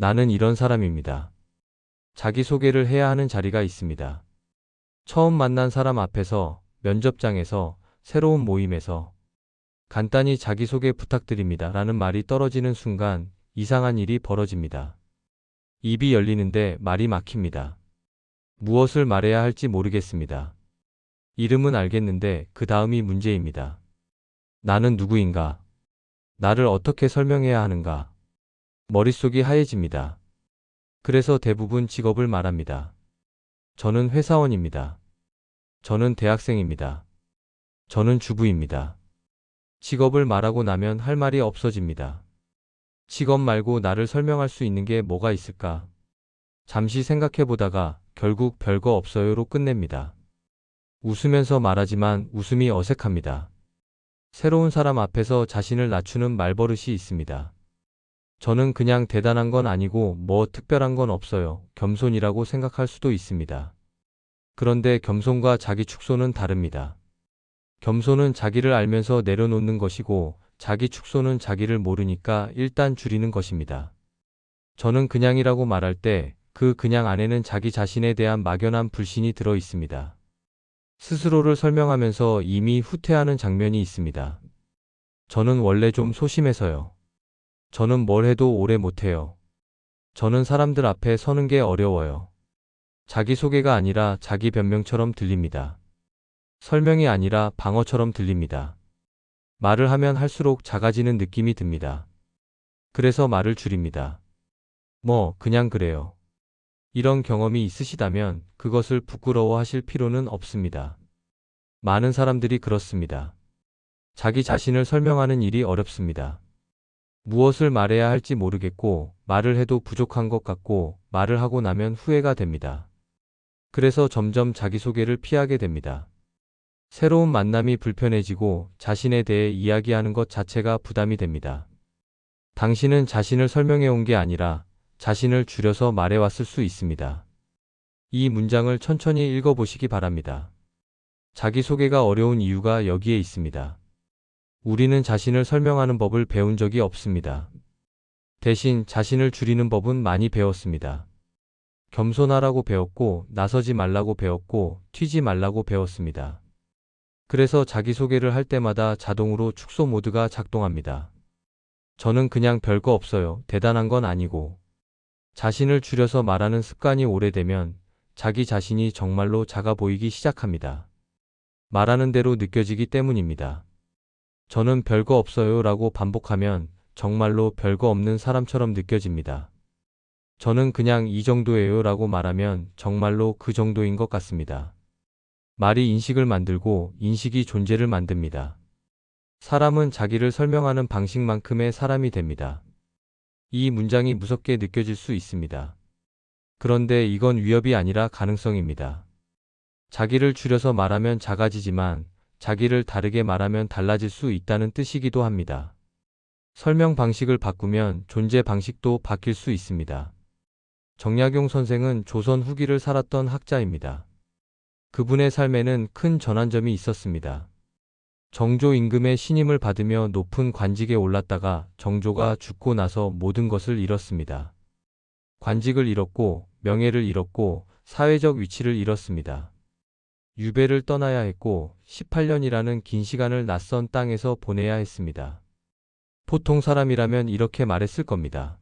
나는 이런 사람입니다. 자기소개를 해야 하는 자리가 있습니다. 처음 만난 사람 앞에서, 면접장에서, 새로운 모임에서 간단히 자기소개 부탁드립니다 라는 말이 떨어지는 순간 이상한 일이 벌어집니다. 입이 열리는데 말이 막힙니다. 무엇을 말해야 할지 모르겠습니다. 이름은 알겠는데 그 다음이 문제입니다. 나는 누구인가? 나를 어떻게 설명해야 하는가? 머릿속이 하얘집니다. 그래서 대부분 직업을 말합니다. 저는 회사원입니다. 저는 대학생입니다. 저는 주부입니다. 직업을 말하고 나면 할 말이 없어집니다. 직업 말고 나를 설명할 수 있는 게 뭐가 있을까? 잠시 생각해 보다가 결국 별거 없어요로 끝냅니다. 웃으면서 말하지만 웃음이 어색합니다. 새로운 사람 앞에서 자신을 낮추는 말버릇이 있습니다. 저는 그냥 대단한 건 아니고 뭐 특별한 건 없어요. 겸손이라고 생각할 수도 있습니다. 그런데 겸손과 자기 축소는 다릅니다. 겸손은 자기를 알면서 내려놓는 것이고 자기 축소는 자기를 모르니까 일단 줄이는 것입니다. 저는 그냥이라고 말할 때 그 그냥 안에는 자기 자신에 대한 막연한 불신이 들어 있습니다. 스스로를 설명하면서 이미 후퇴하는 장면이 있습니다. 저는 원래 좀 소심해서요. 저는 뭘 해도 오래 못해요. 저는 사람들 앞에 서는 게 어려워요. 자기소개가 아니라 자기 변명처럼 들립니다. 설명이 아니라 방어처럼 들립니다. 말을 하면 할수록 작아지는 느낌이 듭니다. 그래서 말을 줄입니다. 그냥 그래요. 이런 경험이 있으시다면 그것을 부끄러워하실 필요는 없습니다. 많은 사람들이 그렇습니다. 자기 자신을 설명하는 일이 어렵습니다. 무엇을 말해야 할지 모르겠고 말을 해도 부족한 것 같고 말을 하고 나면 후회가 됩니다. 그래서 점점 자기소개를 피하게 됩니다. 새로운 만남이 불편해지고 자신에 대해 이야기하는 것 자체가 부담이 됩니다. 당신은 자신을 설명해 온 게 아니라 자신을 줄여서 말해왔을 수 있습니다. 이 문장을 천천히 읽어보시기 바랍니다. 자기소개가 어려운 이유가 여기에 있습니다. 우리는 자신을 설명하는 법을 배운 적이 없습니다. 대신 자신을 줄이는 법은 많이 배웠습니다. 겸손하라고 배웠고, 나서지 말라고 배웠고, 튀지 말라고 배웠습니다. 그래서 자기소개를 할 때마다 자동으로 축소 모드가 작동합니다. 저는 그냥 별거 없어요. 대단한 건 아니고. 자신을 줄여서 말하는 습관이 오래되면 자기 자신이 정말로 작아 보이기 시작합니다. 말하는 대로 느껴지기 때문입니다. 저는 별거 없어요 라고 반복하면 정말로 별거 없는 사람처럼 느껴집니다. 저는 그냥 이 정도예요 라고 말하면 정말로 그 정도인 것 같습니다. 말이 인식을 만들고 인식이 존재를 만듭니다. 사람은 자기를 설명하는 방식만큼의 사람이 됩니다. 이 문장이 무섭게 느껴질 수 있습니다. 그런데 이건 위협이 아니라 가능성입니다. 자기를 줄여서 말하면 작아지지만 자기를 다르게 말하면 달라질 수 있다는 뜻이기도 합니다. 설명 방식을 바꾸면 존재 방식도 바뀔 수 있습니다. 정약용 선생은 조선 후기를 살았던 학자입니다. 그분의 삶에는 큰 전환점이 있었습니다. 정조 임금의 신임을 받으며 높은 관직에 올랐다가 정조가 죽고 나서 모든 것을 잃었습니다. 관직을 잃었고 명예를 잃었고 사회적 위치를 잃었습니다. 유배를 떠나야 했고 18년이라는 긴 시간을 낯선 땅에서 보내야 했습니다. 보통 사람이라면 이렇게 말했을 겁니다.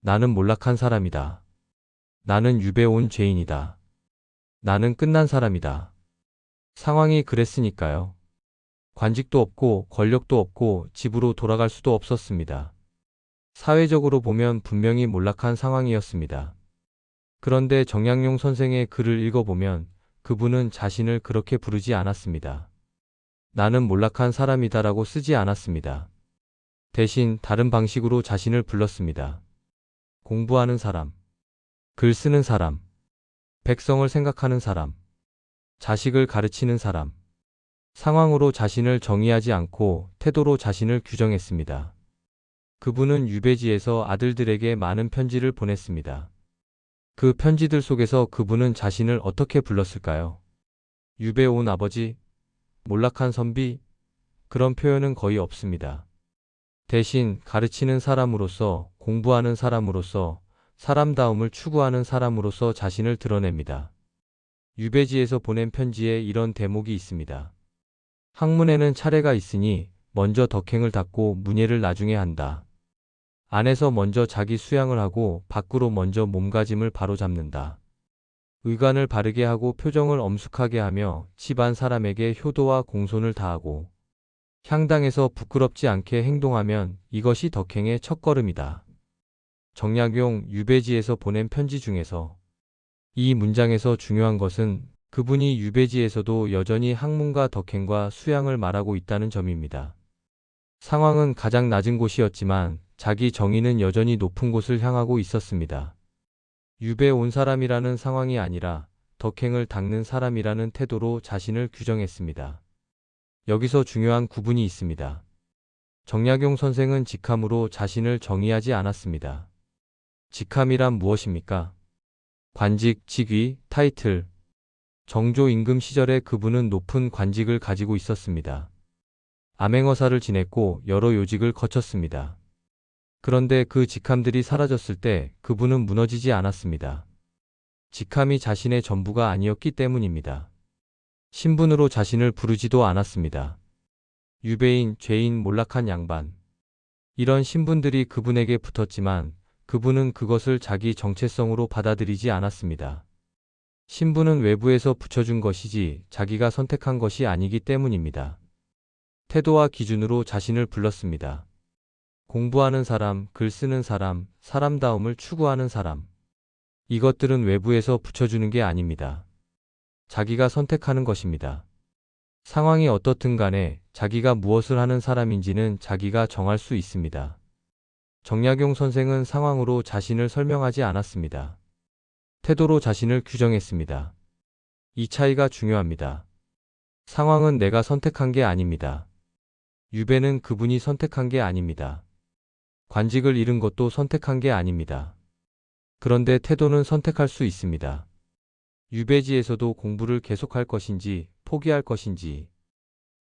나는 몰락한 사람이다. 나는 유배 온 죄인이다. 나는 끝난 사람이다. 상황이 그랬으니까요. 관직도 없고 권력도 없고 집으로 돌아갈 수도 없었습니다. 사회적으로 보면 분명히 몰락한 상황이었습니다. 그런데 정약용 선생의 글을 읽어보면 그분은 자신을 그렇게 부르지 않았습니다. 나는 몰락한 사람이다라고 쓰지 않았습니다. 대신 다른 방식으로 자신을 불렀습니다. 공부하는 사람, 글 쓰는 사람, 백성을 생각하는 사람, 자식을 가르치는 사람. 상황으로 자신을 정의하지 않고 태도로 자신을 규정했습니다. 그분은 유배지에서 아들들에게 많은 편지를 보냈습니다. 그 편지들 속에서 그분은 자신을 어떻게 불렀을까요? 유배 온 아버지, 몰락한 선비, 그런 표현은 거의 없습니다. 대신 가르치는 사람으로서, 공부하는 사람으로서, 사람다움을 추구하는 사람으로서 자신을 드러냅니다. 유배지에서 보낸 편지에 이런 대목이 있습니다. 학문에는 차례가 있으니 먼저 덕행을 닦고 문예를 나중에 한다. 안에서 먼저 자기 수양을 하고 밖으로 먼저 몸가짐을 바로잡는다. 의관을 바르게 하고 표정을 엄숙하게 하며 집안 사람에게 효도와 공손을 다하고 향당에서 부끄럽지 않게 행동하면 이것이 덕행의 첫걸음이다. 정약용 유배지에서 보낸 편지 중에서 이 문장에서 중요한 것은 그분이 유배지에서도 여전히 학문과 덕행과 수양을 말하고 있다는 점입니다. 상황은 가장 낮은 곳이었지만 자기 정의는 여전히 높은 곳을 향하고 있었습니다. 유배 온 사람이라는 상황이 아니라 덕행을 닦는 사람이라는 태도로 자신을 규정했습니다. 여기서 중요한 구분이 있습니다. 정약용 선생은 직함으로 자신을 정의하지 않았습니다. 직함이란 무엇입니까? 관직, 직위, 타이틀. 정조 임금 시절에 그분은 높은 관직을 가지고 있었습니다. 암행어사를 지냈고 여러 요직을 거쳤습니다. 그런데 그 직함들이 사라졌을 때 그분은 무너지지 않았습니다. 직함이 자신의 전부가 아니었기 때문입니다. 신분으로 자신을 부르지도 않았습니다. 유배인, 죄인, 몰락한 양반. 이런 신분들이 그분에게 붙었지만 그분은 그것을 자기 정체성으로 받아들이지 않았습니다. 신분은 외부에서 붙여준 것이지 자기가 선택한 것이 아니기 때문입니다. 태도와 기준으로 자신을 불렀습니다. 공부하는 사람, 글 쓰는 사람, 사람다움을 추구하는 사람. 이것들은 외부에서 붙여주는 게 아닙니다. 자기가 선택하는 것입니다. 상황이 어떻든 간에 자기가 무엇을 하는 사람인지는 자기가 정할 수 있습니다. 정약용 선생은 상황으로 자신을 설명하지 않았습니다. 태도로 자신을 규정했습니다. 이 차이가 중요합니다. 상황은 내가 선택한 게 아닙니다. 유배는 그분이 선택한 게 아닙니다. 관직을 잃은 것도 선택한 게 아닙니다. 그런데 태도는 선택할 수 있습니다. 유배지에서도 공부를 계속할 것인지 포기할 것인지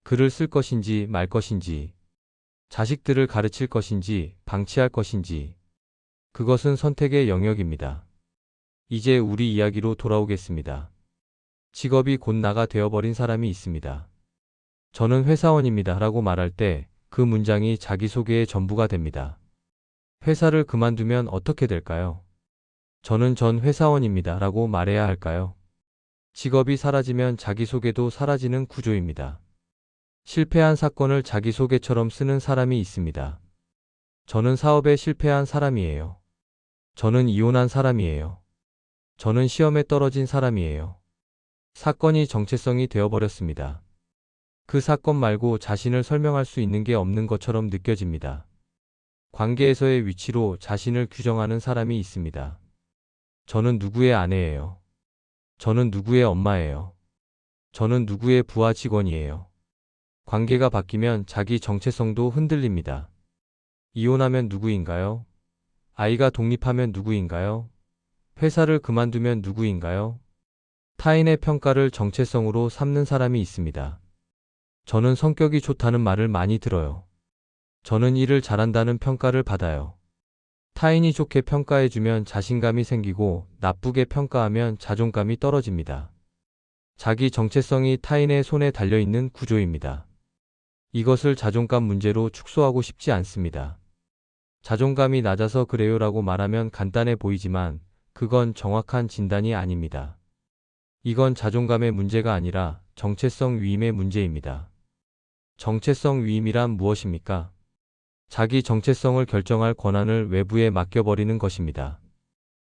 글을 쓸 것인지 말 것인지 자식들을 가르칠 것인지 방치할 것인지 그것은 선택의 영역입니다. 이제 우리 이야기로 돌아오겠습니다. 직업이 곧 나가 되어버린 사람이 있습니다. 저는 회사원입니다 라고 말할 때 그 문장이 자기소개의 전부가 됩니다. 회사를 그만두면 어떻게 될까요? 저는 전 회사원입니다 라고 말해야 할까요? 직업이 사라지면 자기소개도 사라지는 구조입니다. 실패한 사건을 자기소개처럼 쓰는 사람이 있습니다. 저는 사업에 실패한 사람이에요. 저는 이혼한 사람이에요. 저는 시험에 떨어진 사람이에요. 사건이 정체성이 되어버렸습니다. 그 사건 말고 자신을 설명할 수 있는 게 없는 것처럼 느껴집니다. 관계에서의 위치로 자신을 규정하는 사람이 있습니다. 저는 누구의 아내예요. 저는 누구의 엄마예요. 저는 누구의 부하 직원이에요. 관계가 바뀌면 자기 정체성도 흔들립니다. 이혼하면 누구인가요? 아이가 독립하면 누구인가요? 회사를 그만두면 누구인가요? 타인의 평가를 정체성으로 삼는 사람이 있습니다. 저는 성격이 좋다는 말을 많이 들어요. 저는 일을 잘한다는 평가를 받아요. 타인이 좋게 평가해주면 자신감이 생기고 나쁘게 평가하면 자존감이 떨어집니다. 자기 정체성이 타인의 손에 달려있는 구조입니다. 이것을 자존감 문제로 축소하고 싶지 않습니다. 자존감이 낮아서 그래요라고 말하면 간단해 보이지만 그건 정확한 진단이 아닙니다. 이건 자존감의 문제가 아니라 정체성 위임의 문제입니다. 정체성 위임이란 무엇입니까? 자기 정체성을 결정할 권한을 외부에 맡겨버리는 것입니다.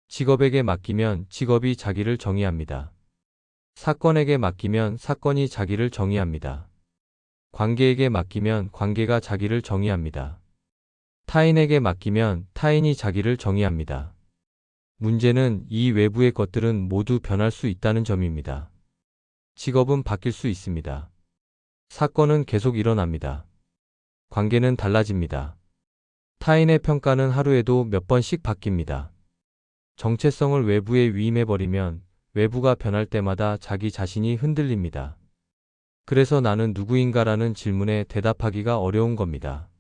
직업에게 맡기면 직업이 자기를 정의합니다. 사건에게 맡기면 사건이 자기를 정의합니다. 관계에게 맡기면 관계가 자기를 정의합니다. 타인에게 맡기면 타인이 자기를 정의합니다. 문제는 이 외부의 것들은 모두 변할 수 있다는 점입니다. 직업은 바뀔 수 있습니다. 사건은 계속 일어납니다. 관계는 달라집니다. 타인의 평가는 하루에도 몇 번씩 바뀝니다. 정체성을 외부에 위임해버리면 외부가 변할 때마다 자기 자신이 흔들립니다. 그래서 나는 누구인가라는 질문에 대답하기가 어려운 겁니다.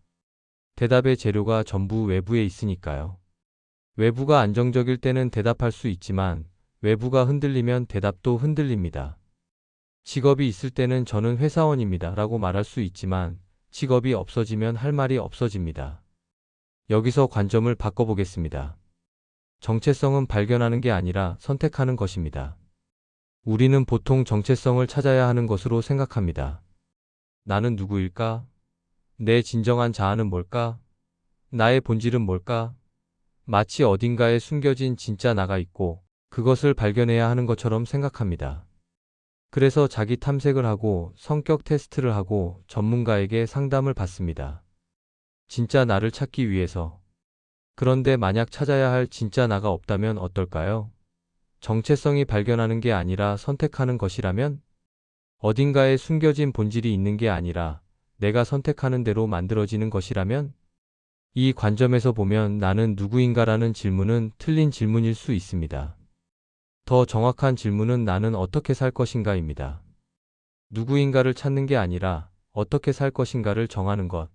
대답의 재료가 전부 외부에 있으니까요. 외부가 안정적일 때는 대답할 수 있지만 외부가 흔들리면 대답도 흔들립니다. 직업이 있을 때는 저는 회사원입니다 라고 말할 수 있지만 직업이 없어지면 할 말이 없어집니다. 여기서 관점을 바꿔보겠습니다. 정체성은 발견하는 게 아니라 선택하는 것입니다. 우리는 보통 정체성을 찾아야 하는 것으로 생각합니다. 나는 누구일까? 내 진정한 자아는 뭘까? 나의 본질은 뭘까? 마치 어딘가에 숨겨진 진짜 나가 있고 그것을 발견해야 하는 것처럼 생각합니다. 그래서 자기 탐색을 하고 성격 테스트를 하고 전문가에게 상담을 받습니다. 진짜 나를 찾기 위해서. 그런데 만약 찾아야 할 진짜 나가 없다면 어떨까요? 정체성이 발견하는 게 아니라 선택하는 것이라면? 어딘가에 숨겨진 본질이 있는 게 아니라 내가 선택하는 대로 만들어지는 것이라면? 이 관점에서 보면 나는 누구인가라는 질문은 틀린 질문일 수 있습니다. 더 정확한 질문은 나는 어떻게 살 것인가입니다. 누구인가를 찾는 게 아니라 어떻게 살 것인가를 정하는 것.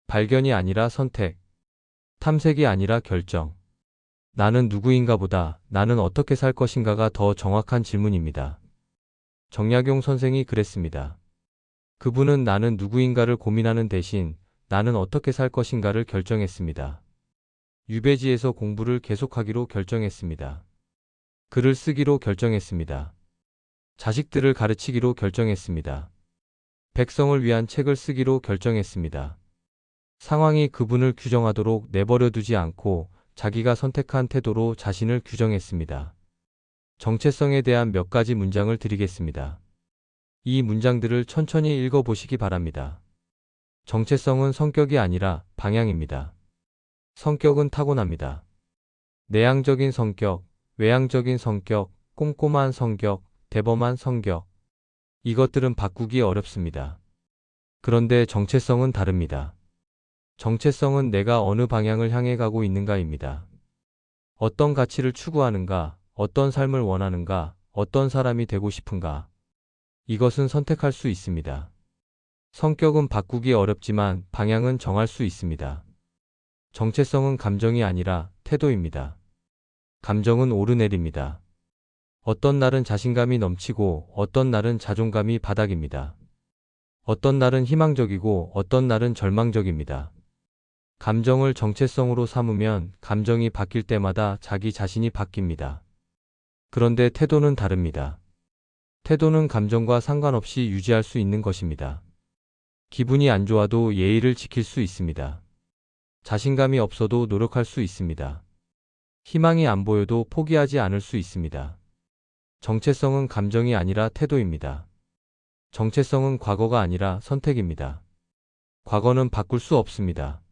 발견이 아니라 선택. 탐색이 아니라 결정. 나는 누구인가 보다 나는 어떻게 살 것인가가 더 정확한 질문입니다. 정약용 선생이 그랬습니다. 그분은 나는 누구인가를 고민하는 대신 나는 어떻게 살 것인가를 결정했습니다. 유배지에서 공부를 계속하기로 결정했습니다. 글을 쓰기로 결정했습니다. 자식들을 가르치기로 결정했습니다. 백성을 위한 책을 쓰기로 결정했습니다. 상황이 그분을 규정하도록 내버려 두지 않고 자기가 선택한 태도로 자신을 규정했습니다. 정체성에 대한 몇 가지 문장을 드리겠습니다. 이 문장들을 천천히 읽어보시기 바랍니다. 정체성은 성격이 아니라 방향입니다. 성격은 타고납니다. 내향적인 성격, 외향적인 성격, 꼼꼼한 성격, 대범한 성격. 이것들은 바꾸기 어렵습니다. 그런데 정체성은 다릅니다. 정체성은 내가 어느 방향을 향해 가고 있는가입니다. 어떤 가치를 추구하는가, 어떤 삶을 원하는가, 어떤 사람이 되고 싶은가. 이것은 선택할 수 있습니다. 성격은 바꾸기 어렵지만 방향은 정할 수 있습니다. 정체성은 감정이 아니라 태도입니다. 감정은 오르내립니다. 어떤 날은 자신감이 넘치고 어떤 날은 자존감이 바닥입니다. 어떤 날은 희망적이고 어떤 날은 절망적입니다. 감정을 정체성으로 삼으면 감정이 바뀔 때마다 자기 자신이 바뀝니다. 그런데 태도는 다릅니다. 태도는 감정과 상관없이 유지할 수 있는 것입니다. 기분이 안 좋아도 예의를 지킬 수 있습니다. 자신감이 없어도 노력할 수 있습니다. 희망이 안 보여도 포기하지 않을 수 있습니다. 정체성은 감정이 아니라 태도입니다. 정체성은 과거가 아니라 선택입니다. 과거는 바꿀 수 없습니다.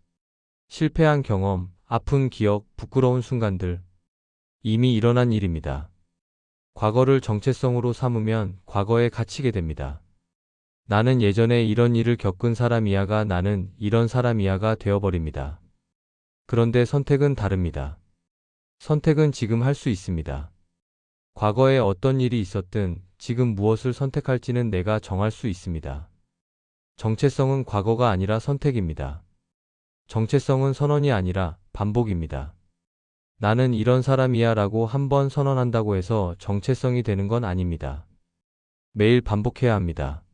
실패한 경험, 아픈 기억, 부끄러운 순간들. 이미 일어난 일입니다. 과거를 정체성으로 삼으면 과거에 갇히게 됩니다. 나는 예전에 이런 일을 겪은 사람이야가 나는 이런 사람이야가 되어버립니다. 그런데 선택은 다릅니다. 선택은 지금 할 수 있습니다. 과거에 어떤 일이 있었든 지금 무엇을 선택할지는 내가 정할 수 있습니다. 정체성은 과거가 아니라 선택입니다. 정체성은 선언이 아니라 반복입니다. 나는 이런 사람이야 라고 한 번 선언한다고 해서 정체성이 되는 건 아닙니다. 매일 반복해야 합니다.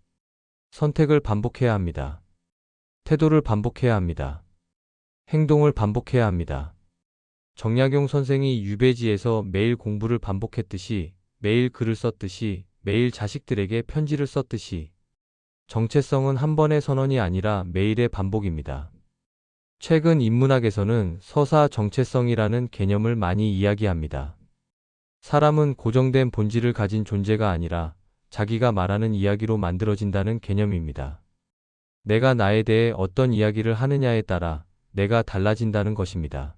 선택을 반복해야 합니다. 태도를 반복해야 합니다. 행동을 반복해야 합니다. 정약용 선생이 유배지에서 매일 공부를 반복했듯이, 매일 글을 썼듯이, 매일 자식들에게 편지를 썼듯이 정체성은 한 번의 선언이 아니라 매일의 반복입니다. 최근 인문학에서는 서사 정체성이라는 개념을 많이 이야기합니다. 사람은 고정된 본질을 가진 존재가 아니라 자기가 말하는 이야기로 만들어진다는 개념입니다. 내가 나에 대해 어떤 이야기를 하느냐에 따라 내가 달라진다는 것입니다.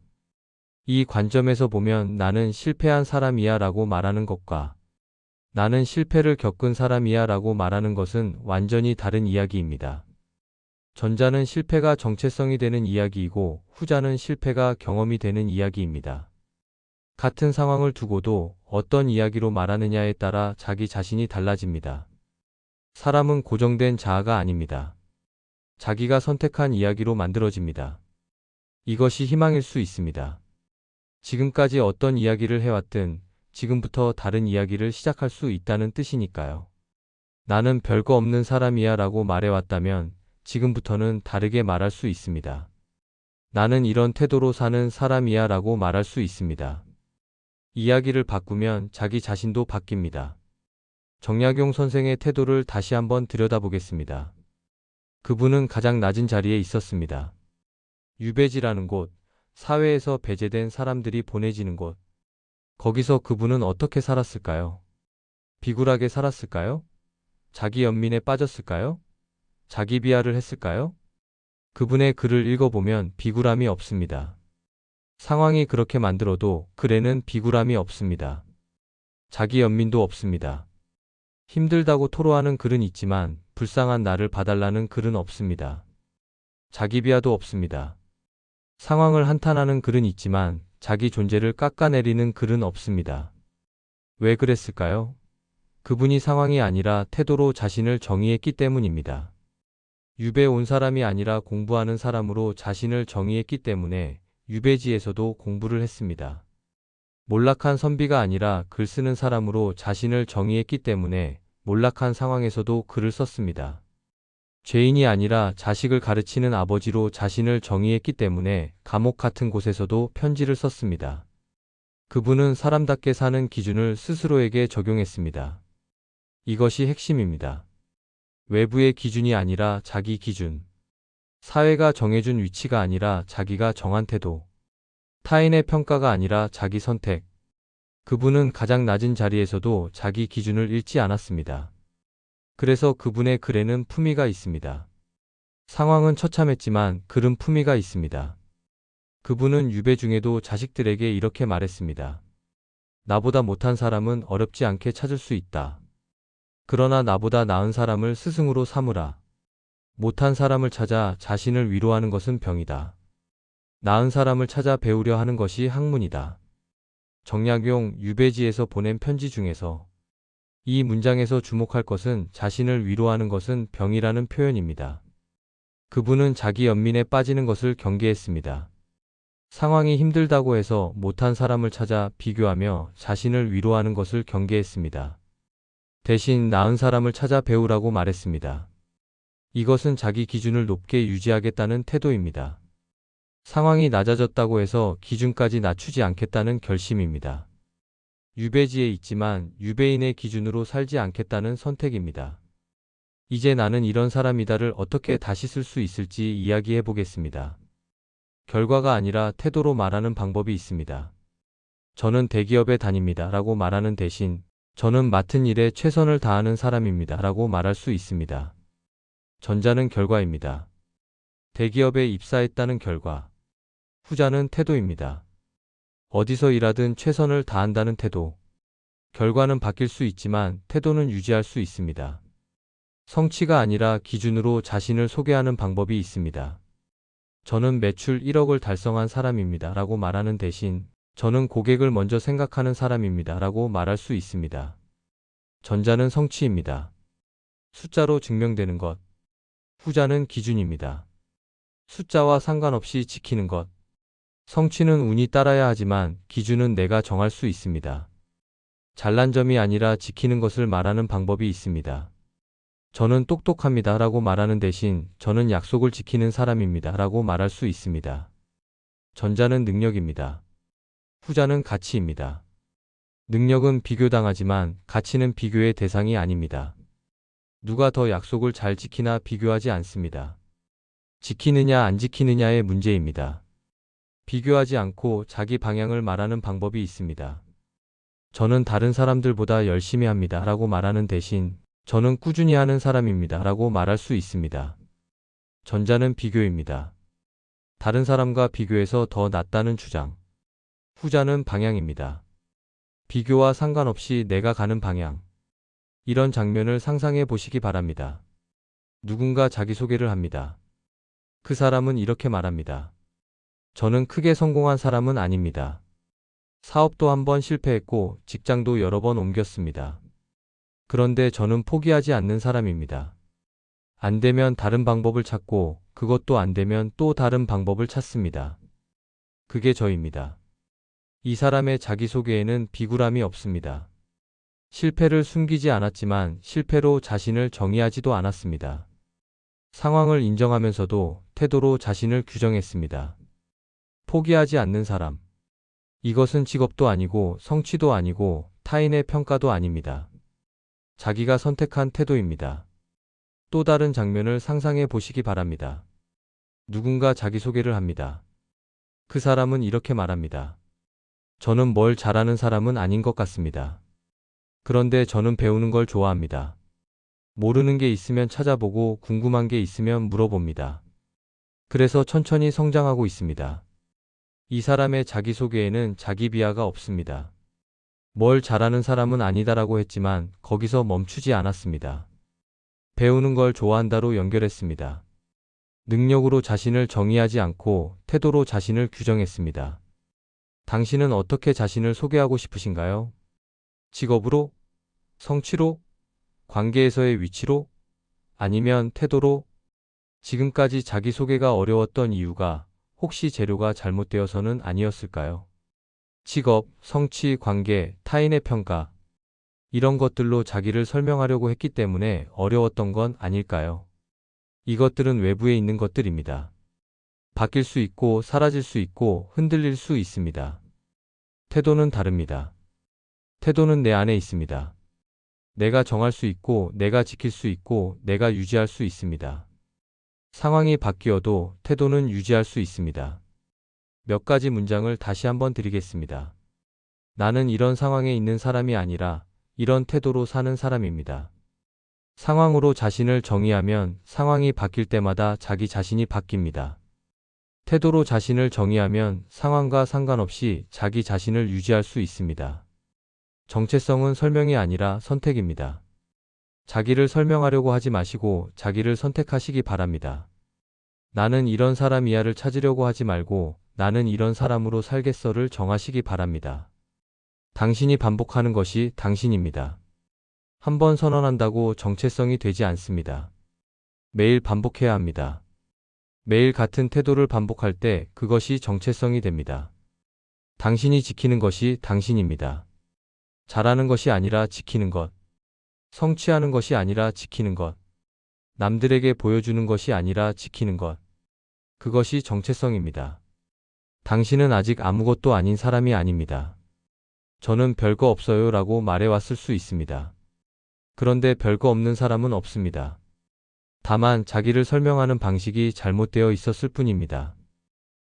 이 관점에서 보면 나는 실패한 사람이야 라고 말하는 것과 나는 실패를 겪은 사람이야 라고 말하는 것은 완전히 다른 이야기입니다. 전자는 실패가 정체성이 되는 이야기이고 후자는 실패가 경험이 되는 이야기입니다. 같은 상황을 두고도 어떤 이야기로 말하느냐에 따라 자기 자신이 달라집니다. 사람은 고정된 자아가 아닙니다. 자기가 선택한 이야기로 만들어집니다. 이것이 희망일 수 있습니다. 지금까지 어떤 이야기를 해왔든 지금부터 다른 이야기를 시작할 수 있다는 뜻이니까요. 나는 별거 없는 사람이야 라고 말해왔다면 지금부터는 다르게 말할 수 있습니다. 나는 이런 태도로 사는 사람이야 라고 말할 수 있습니다. 이야기를 바꾸면 자기 자신도 바뀝니다. 정약용 선생의 태도를 다시 한번 들여다보겠습니다. 그분은 가장 낮은 자리에 있었습니다. 유배지라는 곳, 사회에서 배제된 사람들이 보내지는 곳. 거기서 그분은 어떻게 살았을까요? 비굴하게 살았을까요? 자기 연민에 빠졌을까요? 자기 비하를 했을까요? 그분의 글을 읽어보면 비굴함이 없습니다. 상황이 그렇게 만들어도 글에는 비굴함이 없습니다. 자기 연민도 없습니다. 힘들다고 토로하는 글은 있지만 불쌍한 나를 봐달라는 글은 없습니다. 자기 비하도 없습니다. 상황을 한탄하는 글은 있지만 자기 존재를 깎아내리는 글은 없습니다. 왜 그랬을까요? 그분이 상황이 아니라 태도로 자신을 정의했기 때문입니다. 유배 온 사람이 아니라 공부하는 사람으로 자신을 정의했기 때문에 유배지에서도 공부를 했습니다. 몰락한 선비가 아니라 글 쓰는 사람으로 자신을 정의했기 때문에 몰락한 상황에서도 글을 썼습니다. 죄인이 아니라 자식을 가르치는 아버지로 자신을 정의했기 때문에 감옥 같은 곳에서도 편지를 썼습니다. 그분은 사람답게 사는 기준을 스스로에게 적용했습니다. 이것이 핵심입니다. 외부의 기준이 아니라 자기 기준. 사회가 정해준 위치가 아니라 자기가 정한 태도. 타인의 평가가 아니라 자기 선택. 그분은 가장 낮은 자리에서도 자기 기준을 잃지 않았습니다. 그래서 그분의 글에는 품위가 있습니다. 상황은 처참했지만 글은 품위가 있습니다. 그분은 유배 중에도 자식들에게 이렇게 말했습니다. 나보다 못한 사람은 어렵지 않게 찾을 수 있다. 그러나 나보다 나은 사람을 스승으로 삼으라. 못한 사람을 찾아 자신을 위로하는 것은 병이다. 나은 사람을 찾아 배우려 하는 것이 학문이다. 정약용 유배지에서 보낸 편지 중에서 이 문장에서 주목할 것은 자신을 위로하는 것은 병이라는 표현입니다. 그분은 자기 연민에 빠지는 것을 경계했습니다. 상황이 힘들다고 해서 못한 사람을 찾아 비교하며 자신을 위로하는 것을 경계했습니다. 대신 나은 사람을 찾아 배우라고 말했습니다. 이것은 자기 기준을 높게 유지하겠다는 태도입니다. 상황이 낮아졌다고 해서 기준까지 낮추지 않겠다는 결심입니다. 유배지에 있지만 유배인의 기준으로 살지 않겠다는 선택입니다. 이제 나는 이런 사람이다를 어떻게 다시 쓸 수 있을지 이야기해 보겠습니다. 결과가 아니라 태도로 말하는 방법이 있습니다. 저는 대기업에 다닙니다 라고 말하는 대신 저는 맡은 일에 최선을 다하는 사람입니다 라고 말할 수 있습니다. 전자는 결과입니다. 대기업에 입사했다는 결과. 후자는 태도입니다. 어디서 일하든 최선을 다한다는 태도. 결과는 바뀔 수 있지만 태도는 유지할 수 있습니다. 성취가 아니라 기준으로 자신을 소개하는 방법이 있습니다. 저는 매출 1억을 달성한 사람입니다 라고 말하는 대신 저는 고객을 먼저 생각하는 사람입니다 라고 말할 수 있습니다. 전자는 성취입니다. 숫자로 증명되는 것. 후자는 기준입니다. 숫자와 상관없이 지키는 것. 성취는 운이 따라야 하지만 기준은 내가 정할 수 있습니다. 잘난 점이 아니라 지키는 것을 말하는 방법이 있습니다. 저는 똑똑합니다 라고 말하는 대신 저는 약속을 지키는 사람입니다 라고 말할 수 있습니다. 전자는 능력입니다. 후자는 가치입니다. 능력은 비교당하지만 가치는 비교의 대상이 아닙니다. 누가 더 약속을 잘 지키나 비교하지 않습니다. 지키느냐 안 지키느냐의 문제입니다. 비교하지 않고 자기 방향을 말하는 방법이 있습니다. 저는 다른 사람들보다 열심히 합니다 라고 말하는 대신 저는 꾸준히 하는 사람입니다 라고 말할 수 있습니다. 전자는 비교입니다. 다른 사람과 비교해서 더 낫다는 주장. 후자는 방향입니다. 비교와 상관없이 내가 가는 방향. 이런 장면을 상상해 보시기 바랍니다. 누군가 자기소개를 합니다. 그 사람은 이렇게 말합니다. 저는 크게 성공한 사람은 아닙니다. 사업도 한 번 실패했고 직장도 여러 번 옮겼습니다. 그런데 저는 포기하지 않는 사람입니다. 안 되면 다른 방법을 찾고 그것도 안 되면 또 다른 방법을 찾습니다. 그게 저입니다. 이 사람의 자기소개에는 비굴함이 없습니다. 실패를 숨기지 않았지만 실패로 자신을 정의하지도 않았습니다. 상황을 인정하면서도 태도로 자신을 규정했습니다. 포기하지 않는 사람. 이것은 직업도 아니고 성취도 아니고 타인의 평가도 아닙니다. 자기가 선택한 태도입니다. 또 다른 장면을 상상해 보시기 바랍니다. 누군가 자기소개를 합니다. 그 사람은 이렇게 말합니다. 저는 뭘 잘하는 사람은 아닌 것 같습니다. 그런데 저는 배우는 걸 좋아합니다. 모르는 게 있으면 찾아보고 궁금한 게 있으면 물어봅니다. 그래서 천천히 성장하고 있습니다. 이 사람의 자기소개에는 자기 비하가 없습니다. 뭘 잘하는 사람은 아니다라고 했지만 거기서 멈추지 않았습니다. 배우는 걸 좋아한다로 연결했습니다. 능력으로 자신을 정의하지 않고 태도로 자신을 규정했습니다. 당신은 어떻게 자신을 소개하고 싶으신가요? 직업으로? 성취로? 관계에서의 위치로? 아니면 태도로? 지금까지 자기소개가 어려웠던 이유가 혹시 재료가 잘못되어서는 아니었을까요? 직업, 성취, 관계, 타인의 평가. 이런 것들로 자기를 설명하려고 했기 때문에 어려웠던 건 아닐까요? 이것들은 외부에 있는 것들입니다. 바뀔 수 있고 사라질 수 있고 흔들릴 수 있습니다. 태도는 다릅니다. 태도는 내 안에 있습니다. 내가 정할 수 있고 내가 지킬 수 있고 내가 유지할 수 있습니다. 상황이 바뀌어도 태도는 유지할 수 있습니다. 몇 가지 문장을 다시 한번 드리겠습니다. 나는 이런 상황에 있는 사람이 아니라 이런 태도로 사는 사람입니다. 상황으로 자신을 정의하면 상황이 바뀔 때마다 자기 자신이 바뀝니다. 태도로 자신을 정의하면 상황과 상관없이 자기 자신을 유지할 수 있습니다. 정체성은 설명이 아니라 선택입니다. 자기를 설명하려고 하지 마시고 자기를 선택하시기 바랍니다. 나는 이런 사람이야를 찾으려고 하지 말고 나는 이런 사람으로 살겠어를 정하시기 바랍니다. 당신이 반복하는 것이 당신입니다. 한 번 선언한다고 정체성이 되지 않습니다. 매일 반복해야 합니다. 매일 같은 태도를 반복할 때 그것이 정체성이 됩니다. 당신이 지키는 것이 당신입니다. 잘하는 것이 아니라 지키는 것. 성취하는 것이 아니라 지키는 것. 남들에게 보여주는 것이 아니라 지키는 것. 그것이 정체성입니다. 당신은 아직 아무것도 아닌 사람이 아닙니다. 저는 별거 없어요 라고 말해왔을 수 있습니다. 그런데 별거 없는 사람은 없습니다. 다만 자기를 설명하는 방식이 잘못되어 있었을 뿐입니다.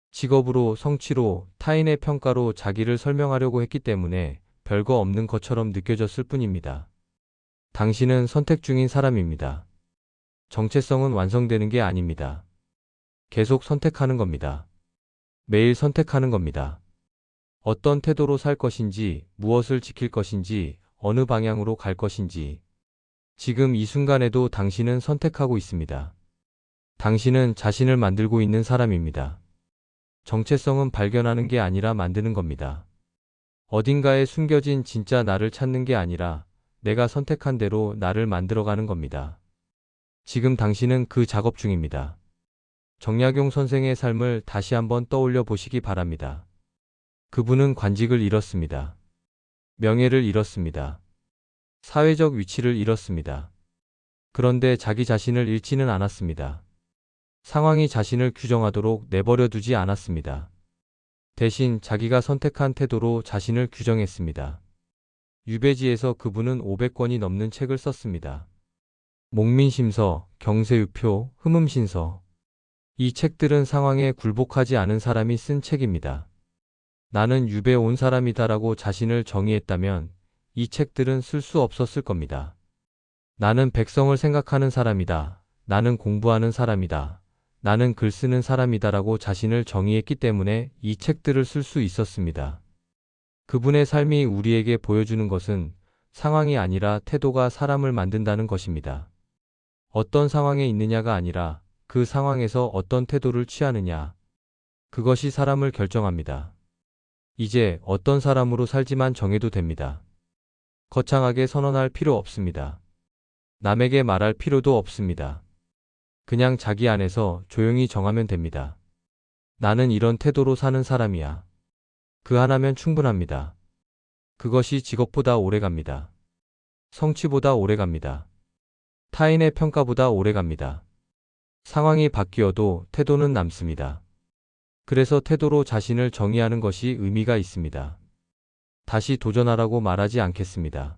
직업으로, 성취로, 타인의 평가로 자기를 설명하려고 했기 때문에 별거 없는 것처럼 느껴졌을 뿐입니다. 당신은 선택 중인 사람입니다. 정체성은 완성되는 게 아닙니다. 계속 선택하는 겁니다. 매일 선택하는 겁니다. 어떤 태도로 살 것인지, 무엇을 지킬 것인지, 어느 방향으로 갈 것인지. 지금 이 순간에도 당신은 선택하고 있습니다. 당신은 자신을 만들고 있는 사람입니다. 정체성은 발견하는 게 아니라 만드는 겁니다. 어딘가에 숨겨진 진짜 나를 찾는 게 아니라 내가 선택한 대로 나를 만들어가는 겁니다. 지금 당신은 그 작업 중입니다. 정약용 선생의 삶을 다시 한번 떠올려 보시기 바랍니다. 그분은 관직을 잃었습니다. 명예를 잃었습니다. 사회적 위치를 잃었습니다. 그런데 자기 자신을 잃지는 않았습니다. 상황이 자신을 규정하도록 내버려 두지 않았습니다. 대신 자기가 선택한 태도로 자신을 규정했습니다. 유배지에서 그분은 500권이 넘는 책을 썼습니다. 목민심서, 경세유표, 흠음신서. 이 책들은 상황에 굴복하지 않은 사람이 쓴 책입니다. 나는 유배 온 사람이다라고 자신을 정의했다면 이 책들은 쓸 수 없었을 겁니다. 나는 백성을 생각하는 사람이다. 나는 공부하는 사람이다. 나는 글 쓰는 사람이다라고 자신을 정의했기 때문에 이 책들을 쓸 수 있었습니다. 그분의 삶이 우리에게 보여주는 것은 상황이 아니라 태도가 사람을 만든다는 것입니다. 어떤 상황에 있느냐가 아니라 그 상황에서 어떤 태도를 취하느냐. 그것이 사람을 결정합니다. 이제 어떤 사람으로 살지만 정해도 됩니다. 거창하게 선언할 필요 없습니다. 남에게 말할 필요도 없습니다. 그냥 자기 안에서 조용히 정하면 됩니다. 나는 이런 태도로 사는 사람이야. 그 하나면 충분합니다. 그것이 직업보다 오래 갑니다. 성취보다 오래 갑니다. 타인의 평가보다 오래 갑니다. 상황이 바뀌어도 태도는 남습니다. 그래서 태도로 자신을 정의하는 것이 의미가 있습니다. 다시 도전하라고 말하지 않겠습니다.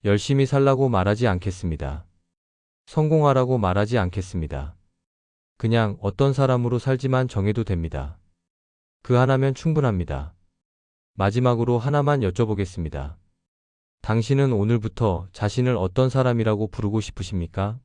열심히 살라고 말하지 않겠습니다. 성공하라고 말하지 않겠습니다. 그냥 어떤 사람으로 살지만 정해도 됩니다. 그 하나면 충분합니다. 마지막으로 하나만 여쭤보겠습니다. 당신은 오늘부터 자신을 어떤 사람이라고 부르고 싶으십니까?